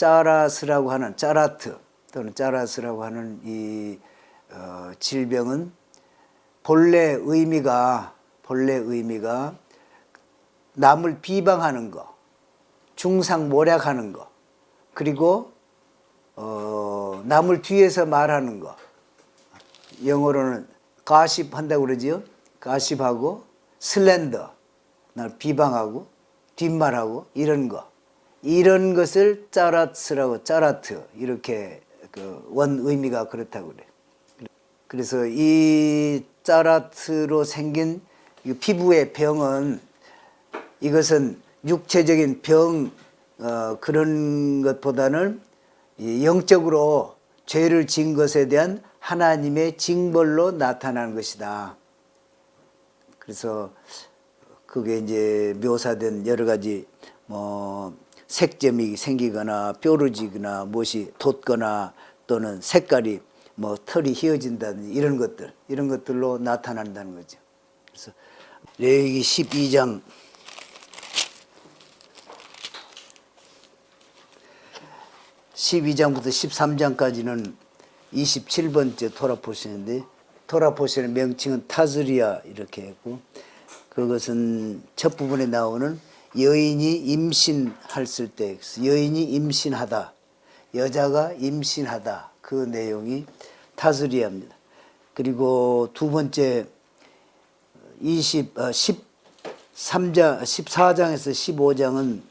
짜라스라고 하는 짜라트 또는 짜라스라고 하는 이 질병은 본래 의미가 남을 비방하는 거, 중상모략하는 거, 그리고 남을 뒤에서 말하는 거, 영어로는 가십 한다고 그러지요. 가십하고 슬렌더, 날 비방하고 뒷말하고 이런 거, 이런 것을 짜라트라고, 짜라트 이렇게 원 의미가 그렇다고 그래. 그래서 이 짜라트로 생긴 이 피부의 병은, 이것은 육체적인 병 그런 것보다는 영적으로 죄를 지은 것에 대한 하나님의 징벌로 나타나는 것이다. 그래서 그게 이제 묘사된 여러 가지 색점이 생기거나 뾰루지거나 무엇이 돋거나 또는 색깔이 털이 휘어진다든지 이런 것들로 나타난다는 거죠. 그래서 레위기 12장 12장부터 13장까지는 27번째 토라포션인데, 토라포션의 명칭은 타즈리아 이렇게 했고, 그것은 첫 부분에 나오는 여인이 임신했을 때, 여인이 임신하다, 여자가 임신하다, 그 내용이 타즈리아입니다. 그리고 두 번째 14장에서 15장은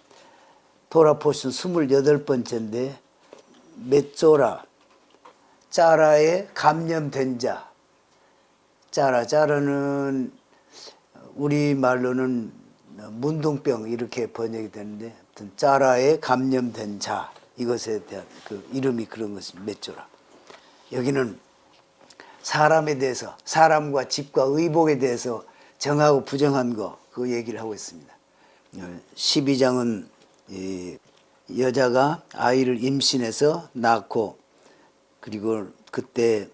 토라포션 28번째인데 메쪼라, 짜라에 감염된 자. 짜라는 우리말로는 문둥병 이렇게 번역이 되는데, 아무튼 짜라에 감염된 자, 이것에 대한 그 이름이 그런 것입니다. 메쪼라. 여기는 사람에 대해서, 사람과 집과 의복에 대해서 정하고 부정한 거, 그 얘기를 하고 있습니다. 12장은 여자가 아이를 임신해서 낳고, 그리고 그때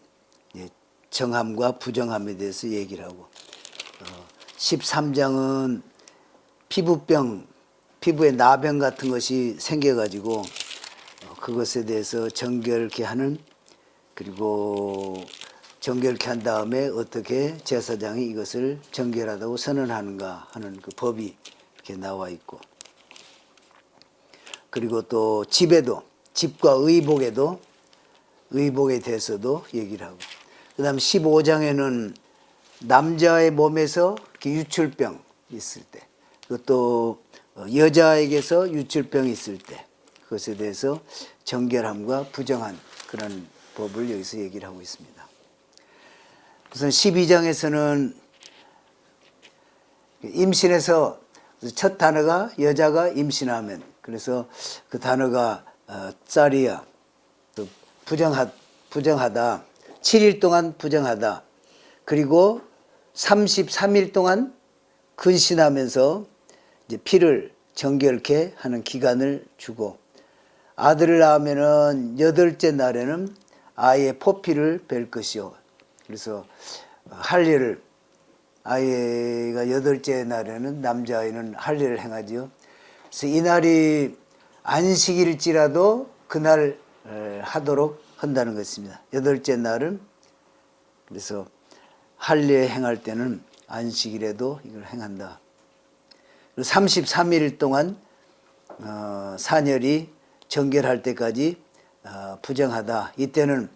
정함과 부정함에 대해서 얘기를 하고, 13장은 피부병, 피부에 나병 같은 것이 생겨가지고 그것에 대해서 정결케 하는, 그리고 정결케 한 다음에 어떻게 제사장이 이것을 정결하다고 선언하는가 하는 그 법이 이렇게 나와 있고, 그리고 또 집에도, 집과 의복에도, 의복에 대해서도 얘기를 하고, 그 다음 15장에는 남자의 몸에서 이렇게 유출병 있을 때, 그것도 여자에게서 유출병이 있을 때, 그것에 대해서 정결함과 부정한 그런 법을 여기서 얘기를 하고 있습니다. 우선 12장에서는 임신해서 첫 단어가 여자가 임신하면, 그래서 그 단어가 짜리야, 부정하다, 7일 동안 부정하다, 그리고 33일 동안 근신하면서 이제 피를 정결케 하는 기간을 주고, 아들을 낳으면은 8째 날에는 아이의 포피를 뺄 것이요. 그래서 할례를, 아이가 8째 날에는 남자아이는 할례를 행하지요. 그래서 이 날이 안식일일지라도 그날 하도록 한다는 것입니다. 8째 날은, 그래서 할례 행할 때는 안식일에도 이걸 행한다. 그리고 33일 동안 사녀리 정결할 때까지 부정하다. 이때는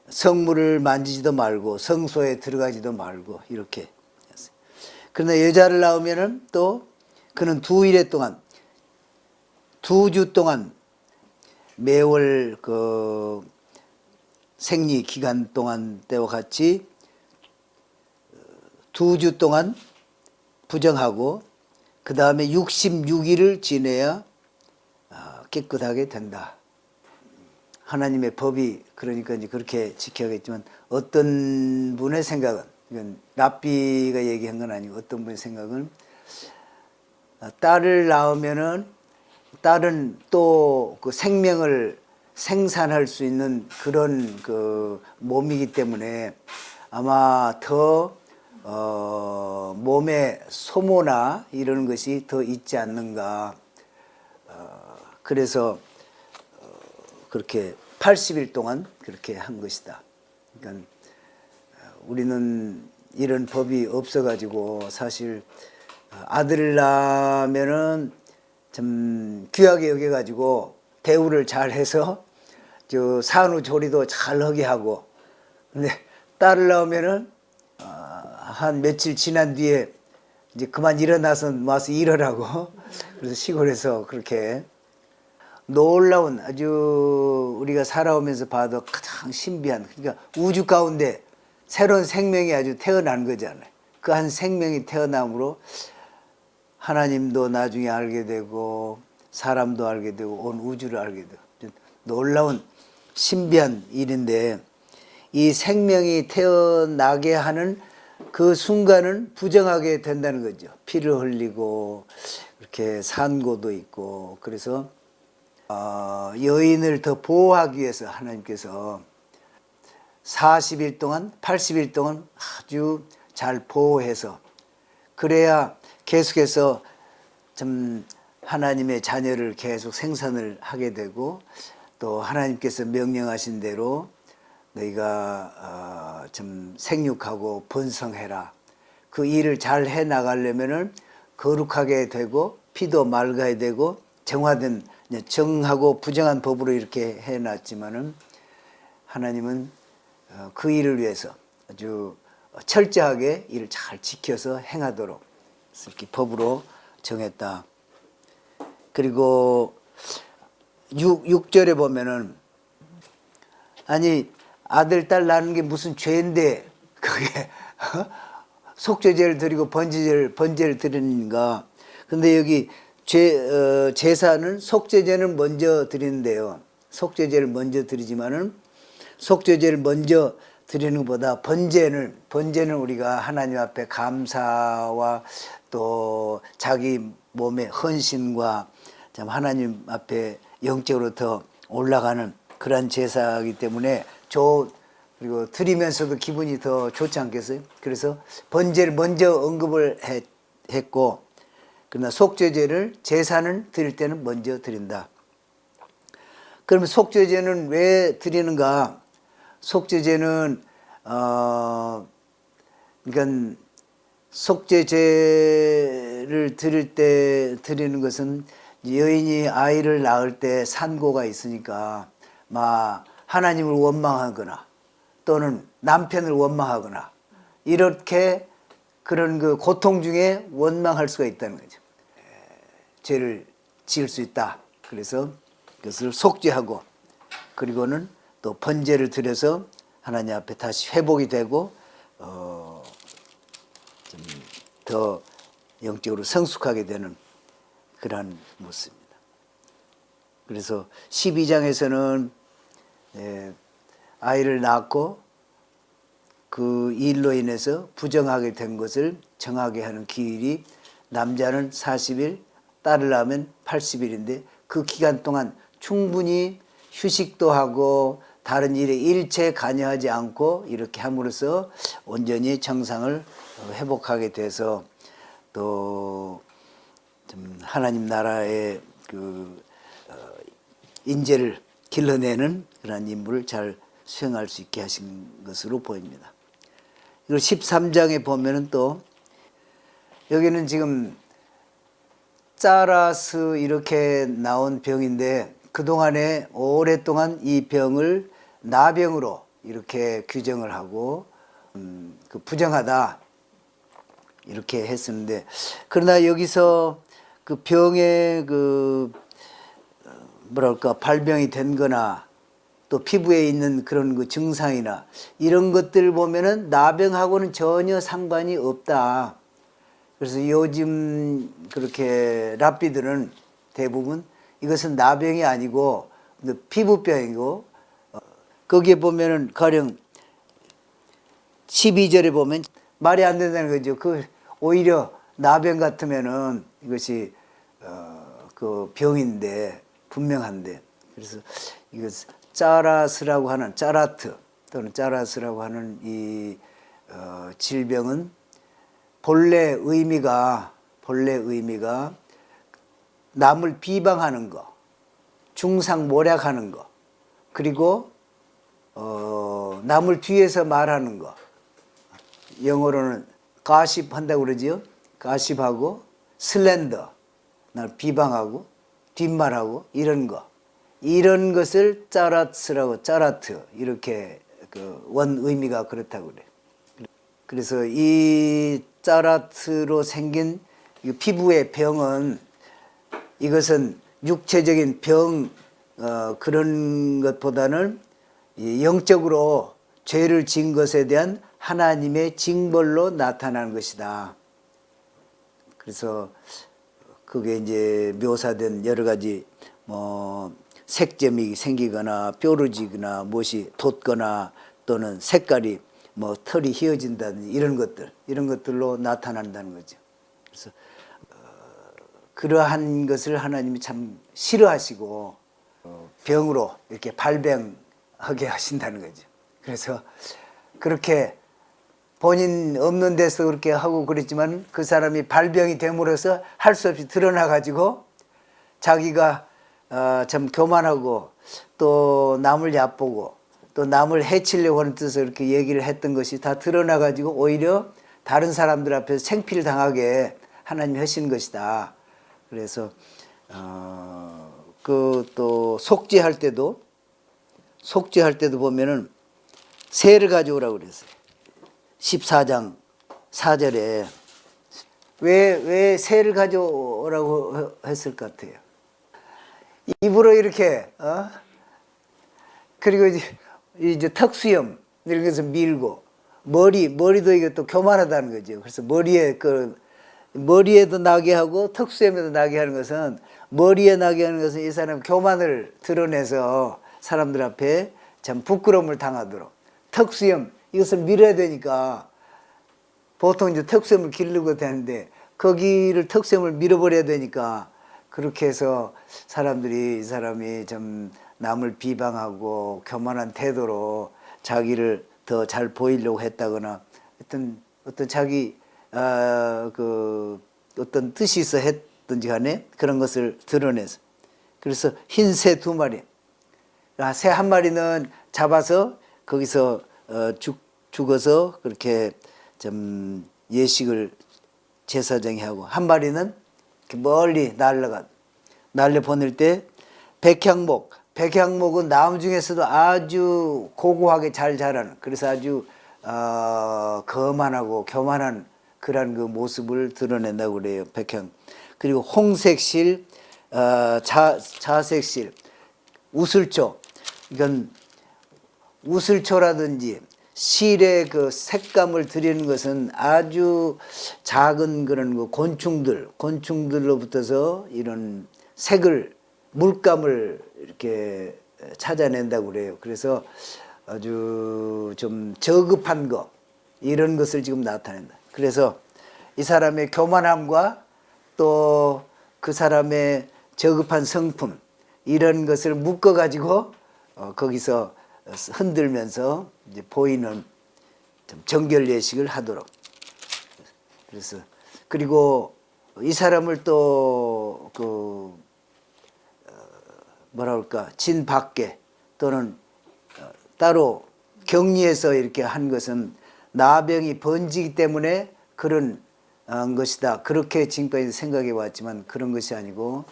성물을 만지지도 말고 성소에 들어가지도 말고 이렇게 했어요. 그러나 여자를 낳으면은 또 그는 2일 동안, 2주 동안, 매월 그 생리 기간 동안 때와 같이 2주 동안 부정하고, 그 다음에 66일을 지내야 깨끗하게 된다. 하나님의 법이 그러니까 이제 그렇게 지켜야겠지만, 어떤 분의 생각은, 이건 랍비가 얘기한 건 아니고 어떤 분의 생각은, 딸을 낳으면은 딸은 또 그 생명을 생산할 수 있는 그런 그 몸이기 때문에 아마 더 몸에 소모나 이런 것이 더 있지 않는가. 그래서 그렇게 80일 동안 그렇게 한 것이다. 그러니까 우리는 이런 법이 없어가지고 사실 아들 낳으면은 좀 귀하게 여겨가지고 대우를 잘 해서 저 산후조리도 잘 하게 하고, 근데 딸을 낳으면은 한 며칠 지난 뒤에 이제 그만 일어나서 와서 일하라고 그래서 시골에서 그렇게 놀라운, 아주 우리가 살아오면서 봐도 가장 신비한, 그러니까 우주 가운데 새로운 생명이 아주 태어난 거잖아요. 그 한 생명이 태어남으로 하나님도 나중에 알게 되고 사람도 알게 되고 온 우주를 알게 되고 놀라운 신비한 일인데, 이 생명이 태어나게 하는 그 순간은 부정하게 된다는 거죠. 피를 흘리고 이렇게 산고도 있고. 그래서 여인을 더 보호하기 위해서 하나님께서 40일 동안 80일 동안 아주 잘 보호해서, 그래야 계속해서 좀 하나님의 자녀를 계속 생산을 하게 되고, 또 하나님께서 명령하신 대로 너희가 좀 생육하고 번성해라, 그 일을 잘 해 나가려면은 거룩하게 되고 피도 맑아야 되고 정화된, 정하고 부정한 법으로 이렇게 해놨지만은 하나님은 그 일을 위해서 아주 철저하게 이를 잘 지켜서 행하도록 이렇게 법으로 정했다. 그리고 6절에 보면은, 아니 아들 딸 낳는 게 무슨 죄인데 그게 속죄제를 드리고 번제를 드리는가. 근데 여기 제사는 속죄제는 먼저 드리는데요, 속죄제를 먼저 드리지만은 속죄제를 먼저 드리는 것보다 번제는 우리가 하나님 앞에 감사와 또 자기 몸의 헌신과 참 하나님 앞에 영적으로 더 올라가는 그런 제사이기 때문에 그리고 드리면서도 기분이 더 좋지 않겠어요? 그래서 번제를 먼저 언급을 했고, 그러나 속죄제를, 제사는 드릴 때는 먼저 드린다. 그러면 속죄제는 왜 드리는가? 속죄제는 그러니까 속죄제를 드릴 때 드리는 것은 여인이 아이를 낳을 때 산고가 있으니까 막 하나님을 원망하거나 또는 남편을 원망하거나 이렇게 그런 그 고통 중에 원망할 수가 있다는 거죠. 죄를 지을 수 있다. 그래서 그것을 속죄하고, 그리고는 또 번제를 드려서 하나님 앞에 다시 회복이 되고 좀 더 영적으로 성숙하게 되는 그러한 모습입니다. 그래서 12장에서는 아이를 낳고 그 일로 인해서 부정하게 된 것을 정하게 하는 기일이, 남자는 40일, 딸을 낳으면 80일인데 그 기간 동안 충분히 휴식도 하고 다른 일에 일체 관여하지 않고 이렇게 함으로써 온전히 정상을 회복하게 돼서 또 좀 하나님 나라의 그 인재를 길러내는 그런 임무를 잘 수행할 수 있게 하신 것으로 보입니다. 그리고 13장에 보면은 또 여기는 지금 짜라스 이렇게 나온 병인데, 그동안에 오랫동안 이 병을 나병으로 이렇게 규정을 하고 그 부정하다 이렇게 했었는데, 그러나 여기서 그 병의 그 뭐랄까 발병이 된 거나 또 피부에 있는 그런 그 증상이나 이런 것들 보면은 나병하고는 전혀 상관이 없다. 그래서 요즘 그렇게 랍비들은 대부분 이것은 나병이 아니고 피부병이고, 거기에 보면은 가령 12절에 보면 말이 안 된다는 거죠. 그 오히려 나병 같으면은 이것이 그 병인데 분명한데, 그래서 이거 짜라스라고 하는, 짜라트 또는 짜라스라고 하는 이 질병은 본래 의미가 남을 비방하는 거, 중상모략하는 거, 그리고 남을 뒤에서 말하는 거, 영어로는 가십 한다고 그러지요. 가십하고 슬렌더, 날 비방하고 뒷말하고 이런 거, 이런 것을 짜라트라고, 짜라트 이렇게 그 원 의미가 그렇다고 그래. 그래서 이 짜라트로 생긴 이 피부의 병은, 이것은 육체적인 병 그런 것보다는 영적으로 죄를 지은 것에 대한 하나님의 징벌로 나타나는 것이다. 그래서 그게 이제 묘사된 여러 가지 뭐 색점이 생기거나 뾰루지거나 무엇이 돋거나 또는 색깔이 뭐 털이 휘어진다든지 이런 것들로 나타난다는 거죠. 그래서 그러한 것을 하나님이 참 싫어하시고 병으로 이렇게 발병하게 하신다는 거죠. 그래서 그렇게 본인 없는 데서 그렇게 하고 그랬지만 그 사람이 발병이 됨으로써 할 수 없이 드러나 가지고 자기가 참 교만하고 또 남을 얕보고 또 남을 해치려고 하는 뜻으로 이렇게 얘기를 했던 것이 다 드러나 가지고 오히려 다른 사람들 앞에서 생피를 당하게 하나님이 하신 것이다. 그래서 그 또 속죄할 때도 보면은 새를 가져오라고 그랬어요. 14장 4절에 왜 새를 가져오라고 했을 것 같아요? 입으로 이렇게 그리고 이제 턱수염 이런 것을 밀고 머리도 이게 또 교만하다는 거죠. 그래서 머리에도 나게 하고 턱수염에도 나게 하는 것은, 머리에 나게 하는 것은 이 사람 교만을 드러내서 사람들 앞에 참 부끄러움을 당하도록, 턱수염 이것을 밀어야 되니까 보통 이제 턱수염을 기르고 되는데 거기를 턱수염을 밀어버려야 되니까 그렇게 해서 사람들이 이 사람이 좀 남을 비방하고 교만한 태도로 자기를 더 잘 보이려고 했다거나 어떤 자기 어떤 뜻이 있어 했든지 간에 그런 것을 드러내서, 그래서 흰 새 2마리, 새 1마리는 잡아서 거기서 죽어서 그렇게 좀 예식을 제사장이 하고, 1마리는 멀리 날려 보낼 때 백향목은 나무 중에서도 아주 고고하게 잘 자라는, 그래서 아주 거만하고 교만한 그런 그 모습을 드러낸다고 그래요. 백향. 그리고 홍색실, 자색실, 우슬초. 이건 우슬초라든지 실의 그 색감을 드리는 것은 아주 작은 그런 그 곤충들로부터서 이런 물감을 이렇게 찾아낸다고 그래요. 그래서 아주 좀 저급한 거, 이런 것을 지금 나타낸다. 그래서 이 사람의 교만함과 또 그 사람의 저급한 성품, 이런 것을 묶어 가지고 거기서 흔들면서 이제 보이는 좀 정결 예식을 하도록. 그래서 그리고 이 사람을 또 뭐라 그럴까, 진 밖에 또는 따로 격리해서 이렇게 한 것은 나병이 번지기 때문에 그런 것이다. 그렇게 지금까지 생각해 왔지만 그런 것이 아니고,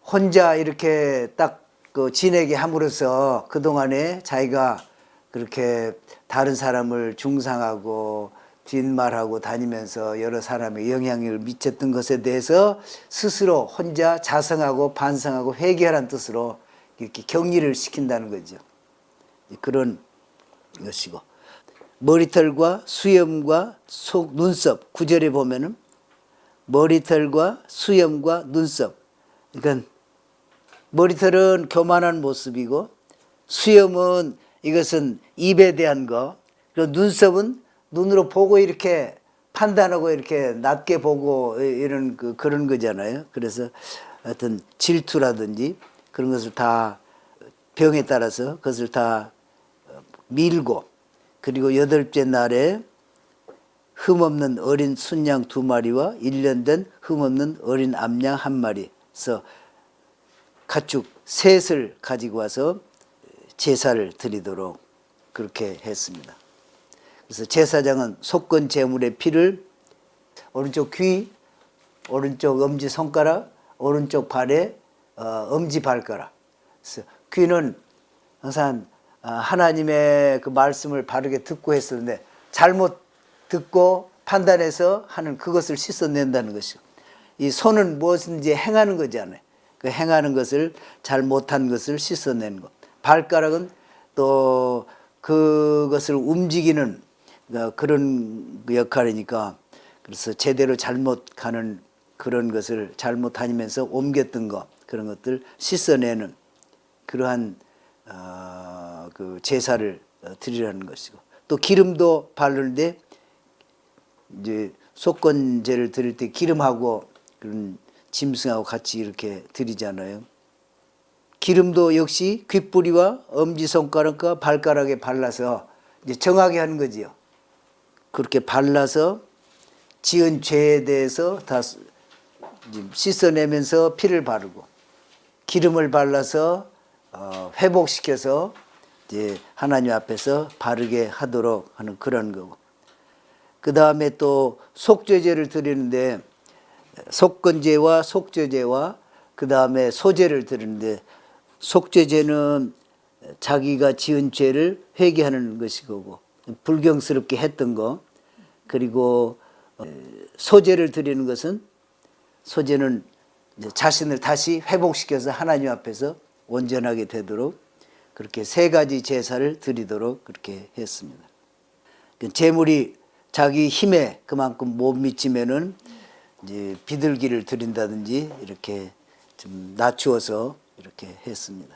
혼자 이렇게 딱 지내게 함으로써 그동안에 자기가 그렇게 다른 사람을 중상하고 뒷말하고 다니면서 여러 사람의 영향력을 미쳤던 것에 대해서 스스로 혼자 자성하고 반성하고 회개하라는 뜻으로 이렇게 격리를 시킨다는 거죠. 그런 것이고, 머리털과 수염과 눈썹, 9절에 보면은 머리털과 수염과 눈썹, 그러니까 머리털은 교만한 모습이고, 수염은 이것은 입에 대한 거, 그리고 눈썹은 눈으로 보고 이렇게 판단하고 이렇게 낮게 보고 이런 그런 거잖아요. 그래서 어떤 질투라든지 그런 것을 다 병에 따라서 그것을 다 밀고, 그리고 8째 날에 흠없는 어린 순양 2마리와 1년 된 흠없는 어린 암양 1마리. 그래서 가축 셋을 가지고 와서 제사를 드리도록 그렇게 했습니다. 그래서 제사장은 속건 제물의 피를 오른쪽 귀, 오른쪽 엄지 손가락, 오른쪽 발에 엄지 발가락. 그래서 귀는 항상 하나님의 그 말씀을 바르게 듣고 했었는데 잘못 듣고 판단해서 하는 그것을 씻어낸다는 것이고, 이 손은 무엇인지 행하는 거잖아요. 그 행하는 것을 잘못한 것을 씻어내는 것. 발가락은 또 그것을 움직이는 그런 역할이니까, 그래서 제대로 잘못 가는 그런 것을 잘못 다니면서 옮겼던 것, 그런 것들 씻어내는 그러한 그 제사를 드리라는 것이고, 또 기름도 바르는데 이제 속건제를 드릴 때 기름하고 그런 짐승하고 같이 이렇게 드리잖아요. 기름도 역시 귓뿌리와 엄지손가락과 발가락에 발라서 이제 정하게 하는 거지요. 그렇게 발라서 지은 죄에 대해서 다 씻어내면서 피를 바르고, 기름을 발라서 회복시켜서 이제 하나님 앞에서 바르게 하도록 하는 그런 거고, 그 다음에 또 속죄제를 드리는데 속건제와 속죄제와 그 다음에 소제를 드리는데, 속죄제는 자기가 지은 죄를 회개하는 것이고 불경스럽게 했던 거, 그리고 소제를 드리는 것은, 소제는 자신을 다시 회복시켜서 하나님 앞에서 온전하게 되도록 그렇게 세 가지 제사를 드리도록 그렇게 했습니다. 제물이 자기 힘에 그만큼 못 미치면은 이제 비둘기를 드린다든지 이렇게 좀 낮추어서 이렇게 했습니다.